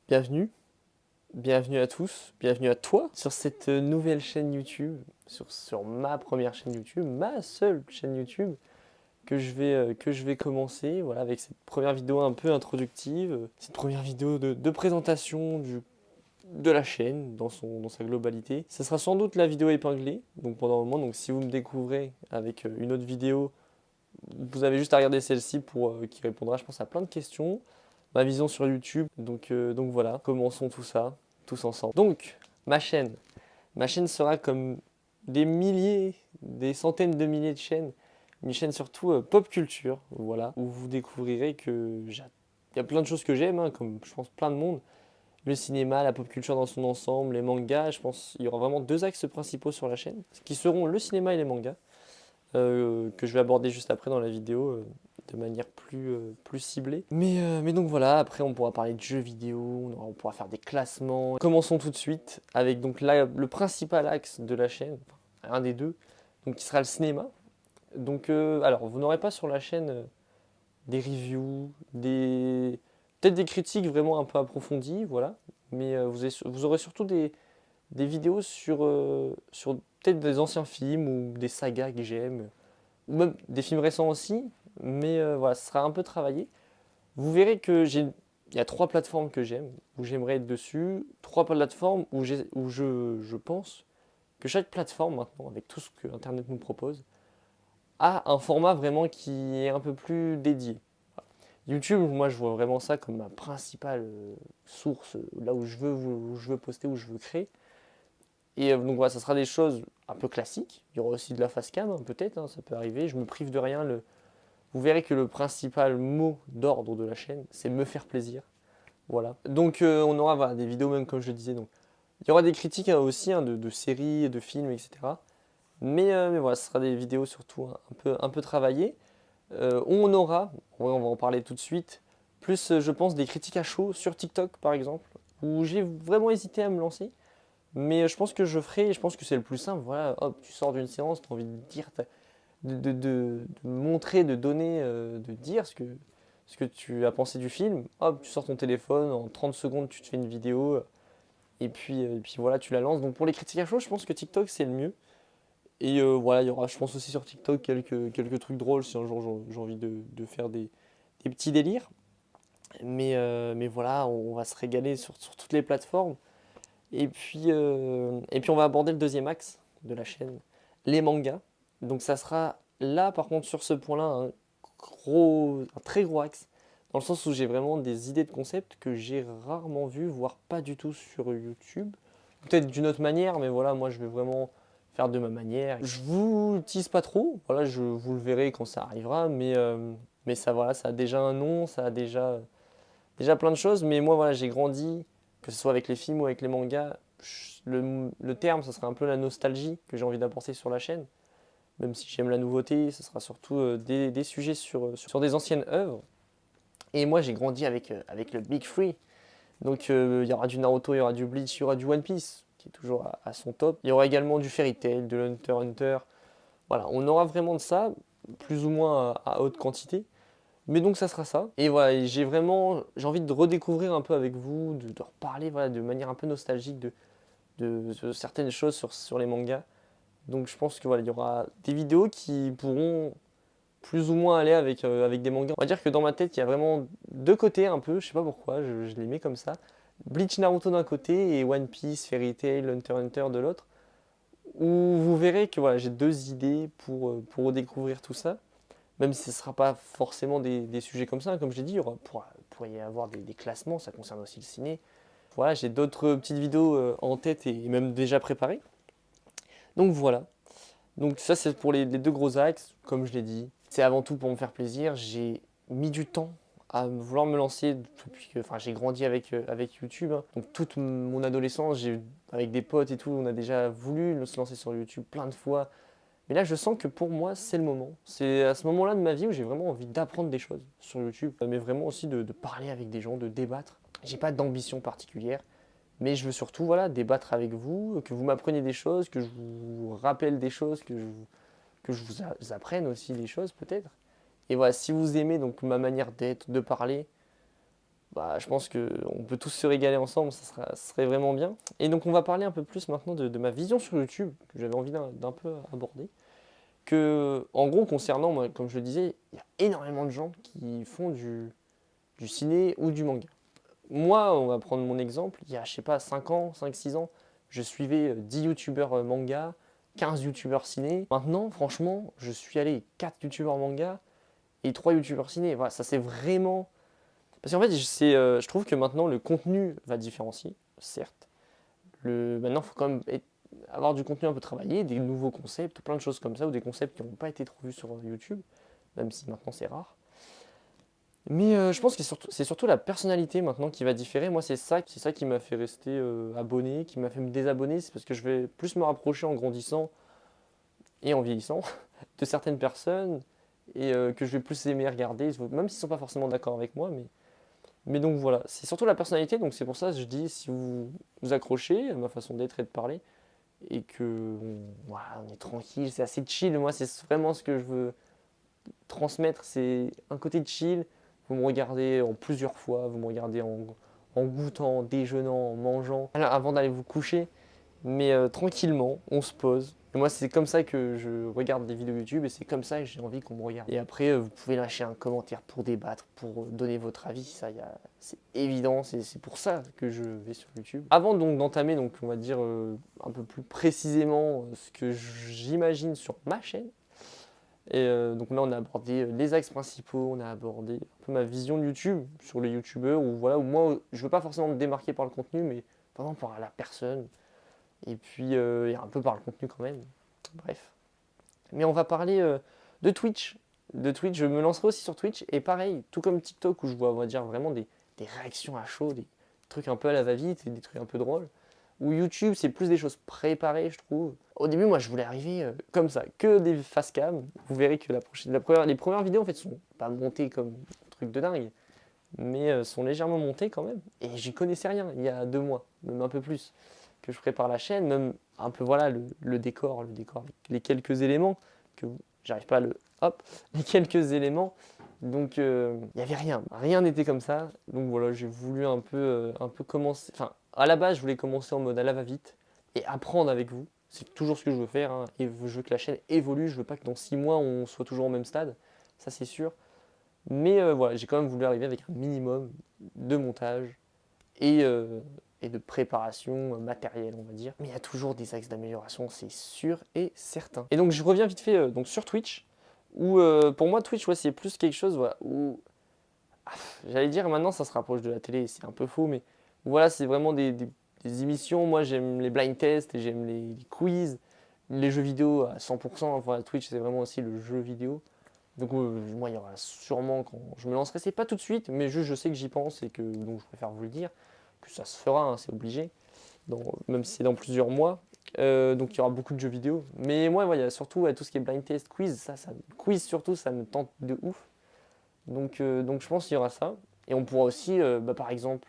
bienvenue, bienvenue à tous, bienvenue à toi sur cette nouvelle chaîne YouTube, sur ma première chaîne YouTube, ma seule chaîne YouTube que je vais commencer, voilà, avec cette première vidéo un peu introductive, cette première vidéo de présentation de la chaîne dans sa globalité. Ce sera sans doute la vidéo épinglée, donc pendant un moment, donc si vous me découvrez avec une autre vidéo, vous avez juste à regarder celle-ci pour qui répondra, je pense, à plein de questions. Ma vision sur YouTube. Donc voilà, commençons tout ça, tous ensemble. Donc, ma chaîne. Ma chaîne sera comme des milliers, des centaines de milliers de chaînes. Une chaîne surtout pop culture, voilà, où vous découvrirez il y a plein de choses que j'aime, hein, comme je pense plein de monde. Le cinéma, la pop culture dans son ensemble, les mangas, je pense qu'il y aura vraiment deux axes principaux sur la chaîne, qui seront le cinéma et les mangas que je vais aborder juste après dans la vidéo de manière plus ciblée. Mais donc voilà, après on pourra parler de jeux vidéo, on pourra faire des classements. Commençons tout de suite avec donc le principal axe de la chaîne, enfin, un des deux, donc qui sera le cinéma. Donc alors vous n'aurez pas sur la chaîne des reviews, peut-être des critiques vraiment un peu approfondies, voilà. Mais vous aurez surtout des vidéos sur peut-être des anciens films ou des sagas que j'aime, ou même des films récents aussi, mais voilà, ce sera un peu travaillé. Vous verrez il y a trois plateformes que j'aime, où j'aimerais être dessus, trois plateformes où je pense que chaque plateforme maintenant, avec tout ce que Internet nous propose, a un format vraiment qui est un peu plus dédié. YouTube, moi je vois vraiment ça comme ma principale source, là où je veux poster, où je veux créer. Et donc voilà, ça sera des choses un peu classiques. Il y aura aussi de la face cam, hein, peut-être, hein, ça peut arriver. Je me prive de rien. Vous verrez que le principal mot d'ordre de la chaîne, c'est me faire plaisir. Voilà. Donc on aura voilà, des vidéos même comme je le disais. Donc il y aura des critiques aussi hein, de séries, de films, etc. Mais voilà, ce sera des vidéos surtout hein, un peu travaillées. On aura, ouais, on va en parler tout de suite, plus je pense des critiques à chaud sur TikTok par exemple, où j'ai vraiment hésité à me lancer. Mais je pense que je ferai, je pense que c'est le plus simple. Voilà, hop, tu sors d'une séance, tu as envie de dire, de montrer, de donner, de dire ce que tu as pensé du film. Hop, tu sors ton téléphone, en 30 secondes, tu te fais une vidéo, et puis voilà, tu la lances. Donc pour les critiques à chaud, je pense que TikTok, c'est le mieux. Et voilà, il y aura, je pense aussi sur TikTok, quelques trucs drôles si un jour j'ai envie de faire des petits délires. Mais voilà, on va se régaler sur toutes les plateformes. Et puis on va aborder le deuxième axe de la chaîne, les mangas. Donc ça sera là par contre sur ce point-là un très gros axe, dans le sens où j'ai vraiment des idées de concepts que j'ai rarement vues, voire pas du tout sur YouTube. Peut-être d'une autre manière, mais voilà, moi je vais vraiment faire de ma manière. Je vous tease pas trop, voilà, vous le verrez quand ça arrivera, mais ça voilà, ça a déjà un nom, ça a déjà plein de choses, mais moi voilà, j'ai grandi, que ce soit avec les films ou avec les mangas, le terme, ça serait un peu la nostalgie que j'ai envie d'apporter sur la chaîne. Même si j'aime la nouveauté, ce sera surtout des sujets sur des anciennes œuvres. Et moi j'ai grandi avec le Big Free. Donc il y aura du Naruto, il y aura du Bleach, il y aura du One Piece, qui est toujours à son top. Il y aura également du Fairy Tail, de l'Hunter x Hunter. Voilà, on aura vraiment de ça, plus ou moins à haute quantité. Mais donc ça sera ça. Et voilà, j'ai envie de redécouvrir un peu avec vous, de reparler voilà, de manière un peu nostalgique de certaines choses sur les mangas. Donc je pense que voilà, il y aura des vidéos qui pourront plus ou moins aller avec des mangas. On va dire que dans ma tête, il y a vraiment deux côtés un peu, je sais pas pourquoi, je les mets comme ça. Bleach Naruto d'un côté et One Piece, Fairy Tail, Hunter x Hunter de l'autre. Où vous verrez que voilà, j'ai deux idées pour redécouvrir tout ça. Même si ce ne sera pas forcément des sujets comme ça, hein, comme je l'ai dit, pour y avoir des classements, ça concerne aussi le ciné. Voilà, j'ai d'autres petites vidéos en tête et même déjà préparées. Donc voilà. Donc ça c'est pour les deux gros axes, comme je l'ai dit. C'est avant tout pour me faire plaisir. J'ai mis du temps à vouloir me lancer depuis que enfin, j'ai grandi avec YouTube. Hein. Donc toute mon adolescence, avec des potes et tout, on a déjà voulu se lancer sur YouTube plein de fois. Mais là, je sens que pour moi, c'est le moment. C'est à ce moment-là de ma vie où j'ai vraiment envie d'apprendre des choses sur YouTube, mais vraiment aussi de parler avec des gens, de débattre. J'ai pas d'ambition particulière, mais je veux surtout voilà, débattre avec vous, que vous m'appreniez des choses, que je vous rappelle des choses, que je vous apprenne aussi des choses peut-être. Et voilà, si vous aimez donc ma manière d'être, de parler, bah, je pense qu'on peut tous se régaler ensemble, ça serait vraiment bien. Et donc on va parler un peu plus maintenant de ma vision sur YouTube, que j'avais envie d'un peu aborder. Que, en gros, concernant, moi, comme je le disais, il y a énormément de gens qui font du ciné ou du manga. Moi, on va prendre mon exemple, il y a, je sais pas, 5 ans, 5 6 ans, je suivais 10 youtubeurs manga, 15 youtubeurs ciné. Maintenant, franchement, je suis allé 4 youtubeurs manga et 3 youtubeurs ciné. Voilà, ça c'est vraiment... Parce qu'en fait, je trouve que maintenant, le contenu va différencier, certes. Maintenant, il faut quand même avoir du contenu un peu travaillé, des nouveaux concepts, plein de choses comme ça, ou des concepts qui n'ont pas été trop vus sur YouTube, même si maintenant c'est rare. Mais je pense que c'est surtout la personnalité maintenant qui va différer. Moi, c'est ça qui m'a fait rester abonné, qui m'a fait me désabonner. C'est parce que je vais plus me rapprocher en grandissant et en vieillissant de certaines personnes et que je vais plus aimer regarder, même s'ils ne sont pas forcément d'accord avec moi. Mais donc voilà, c'est surtout la personnalité. Donc c'est pour ça que je dis, si vous vous accrochez à ma façon d'être et de parler et que voilà, on est tranquille, c'est assez chill. Moi, c'est vraiment ce que je veux transmettre, c'est un côté chill. Vous me regardez en plusieurs fois, vous me regardez en goûtant, en déjeunant, en mangeant, avant d'aller vous coucher. Mais tranquillement, on se pose. Et moi, c'est comme ça que je regarde des vidéos YouTube et c'est comme ça que j'ai envie qu'on me regarde. Et après, vous pouvez lâcher un commentaire pour débattre, pour donner votre avis. Ça, c'est évident, c'est pour ça que je vais sur YouTube. Avant donc d'entamer, donc, on va dire un peu plus précisément ce que j'imagine sur ma chaîne. Et donc là, on a abordé les axes principaux, on a abordé un peu ma vision de YouTube sur les YouTubeurs, où voilà, où moi, je veux pas forcément me démarquer par le contenu, mais vraiment par la personne. Et puis, et un peu par le contenu quand même. Bref. Mais on va parler de Twitch. De Twitch, je me lancerai aussi sur Twitch. Et pareil, tout comme TikTok, où je vois, on va dire, vraiment des réactions à chaud, des trucs un peu à la va-vite, et des trucs un peu drôles. Ou YouTube, c'est plus des choses préparées, je trouve. Au début, moi, je voulais arriver comme ça, que des face cam. Vous verrez que les premières vidéos, en fait, sont pas montées comme un truc de dingue, mais sont légèrement montées quand même. Et j'y connaissais rien il y a 2 mois, même un peu plus, que je prépare la chaîne, même un peu, voilà, le décor, les quelques éléments, que j'arrive pas à hop, les quelques éléments. Donc, il n'y avait rien n'était comme ça. Donc voilà, j'ai voulu un peu commencer. Enfin, à la base, je voulais commencer en mode à la va-vite et apprendre avec vous. C'est toujours ce que je veux faire, hein. Et je veux que la chaîne évolue. Je veux pas que dans 6 mois, on soit toujours au même stade. Ça, c'est sûr. Mais voilà, j'ai quand même voulu arriver avec un minimum de montage et, euh, et de préparation matérielle, on va dire. Mais il y a toujours des axes d'amélioration, c'est sûr et certain. Et donc, je reviens vite fait donc sur Twitch, où pour moi, Twitch, ouais, c'est plus quelque chose voilà, où j'allais dire maintenant ça se rapproche de la télé, c'est un peu faux, mais voilà, c'est vraiment des émissions. Moi j'aime les blind tests et j'aime les quiz, les jeux vidéo à 100%. Voilà, Twitch c'est vraiment aussi le jeu vidéo. Donc moi il y aura sûrement quand je me lancerai, c'est pas tout de suite, mais juste je sais que j'y pense et que donc je préfère vous le dire, que ça se fera, hein, c'est obligé, même si c'est dans plusieurs mois. Donc il y aura beaucoup de jeux vidéo. Mais moi il y a surtout tout ce qui est blind test, quiz, quiz surtout ça me tente de ouf. Donc je pense qu'il y aura ça. Et on pourra aussi, par exemple,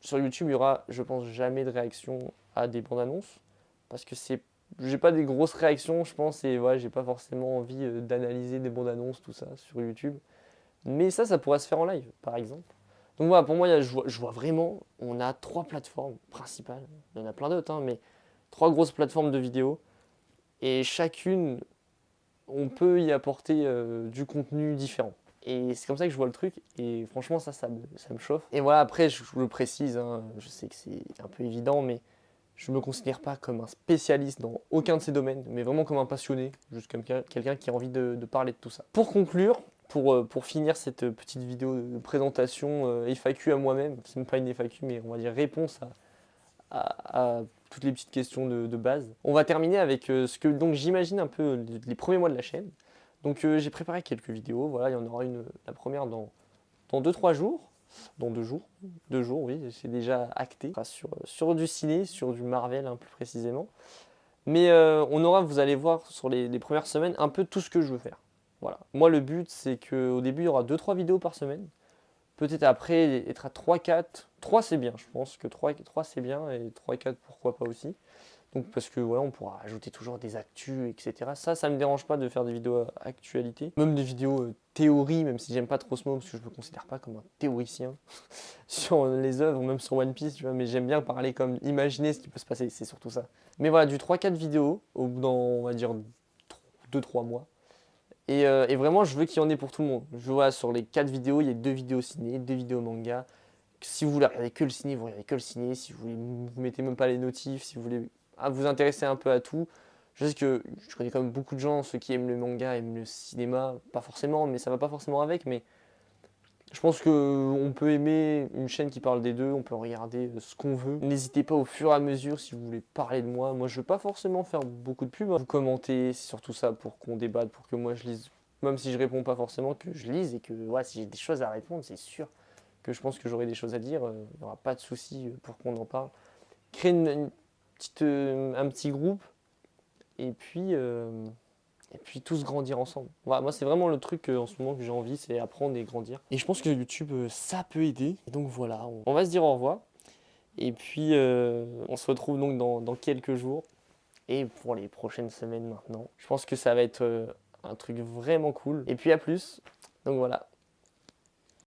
sur YouTube, il y aura, je pense, jamais de réaction à des bandes annonces. Parce que j'ai pas des grosses réactions, je pense, et voilà, j'ai pas forcément envie d'analyser des bandes annonces, tout ça, sur YouTube. Mais ça pourrait se faire en live, par exemple. Donc voilà, pour moi, je vois vraiment, on a 3 plateformes principales. Il y en a plein d'autres, hein, mais 3 grosses plateformes de vidéos. Et chacune, on peut y apporter du contenu différent. Et c'est comme ça que je vois le truc. Et franchement, ça me chauffe. Et voilà, après, je le précise, hein, je sais que c'est un peu évident, mais je ne me considère pas comme un spécialiste dans aucun de ces domaines, mais vraiment comme un passionné, juste comme quelqu'un qui a envie de parler de tout ça. Pour conclure, pour finir cette petite vidéo de présentation FAQ à moi-même, c'est même pas une FAQ, mais on va dire réponse à toutes les petites questions de base. On va terminer avec ce que donc j'imagine un peu les premiers mois de la chaîne. Donc j'ai préparé quelques vidéos, voilà, il y en aura la première dans 2-3 jours, dans 2 jours, 2 jours, oui, c'est déjà acté, sur du ciné, sur du Marvel plus précisément. Mais vous allez voir sur les premières semaines un peu tout ce que je veux faire. Voilà. Moi le but c'est qu'au début il y aura 2-3 vidéos par semaine. Peut-être après être à 3-4. 3 c'est bien, je pense que 3 c'est bien et 3-4 pourquoi pas aussi. Donc parce que voilà, on pourra ajouter toujours des actus, etc. Ça me dérange pas de faire des vidéos actualité. Même des vidéos théorie, même si j'aime pas trop ce mot, parce que je me considère pas comme un théoricien sur les œuvres, même sur One Piece, tu vois, mais j'aime bien parler comme imaginer ce qui peut se passer, c'est surtout ça. Mais voilà, du 3-4 vidéos, au bout dans, on va dire, 2-3 mois. Et vraiment, je veux qu'il y en ait pour tout le monde. Je vois sur les 4 vidéos, il y a 2 vidéos ciné, 2 vidéos manga. Si vous voulez regarder que le ciné, vous regardez que le ciné. Si vous voulez, vous mettez même pas les notifs. Si vous voulez vous intéresser un peu à tout. Je sais que je connais quand même beaucoup de gens, ceux qui aiment le manga, aiment le cinéma. Pas forcément, mais ça va pas forcément avec. Mais je pense qu'on peut aimer une chaîne qui parle des deux, on peut regarder ce qu'on veut. N'hésitez pas au fur et à mesure si vous voulez parler de moi. Moi, je ne veux pas forcément faire beaucoup de pubs, hein. Vous commentez, c'est surtout ça pour qu'on débatte, pour que moi je lise. Même si je réponds pas forcément, que je lise et que ouais, si j'ai des choses à répondre, c'est sûr que je pense que j'aurai des choses à dire. Il n'y aura pas de souci pour qu'on en parle. Créer un petit groupe et puis tous grandir ensemble. Voilà, moi, c'est vraiment le truc en ce moment que j'ai envie, c'est apprendre et grandir. Et je pense que YouTube, ça peut aider. Et donc voilà, on va se dire au revoir. Et puis, on se retrouve donc dans quelques jours. Et pour les prochaines semaines maintenant. Je pense que ça va être un truc vraiment cool. Et puis à plus. Donc voilà.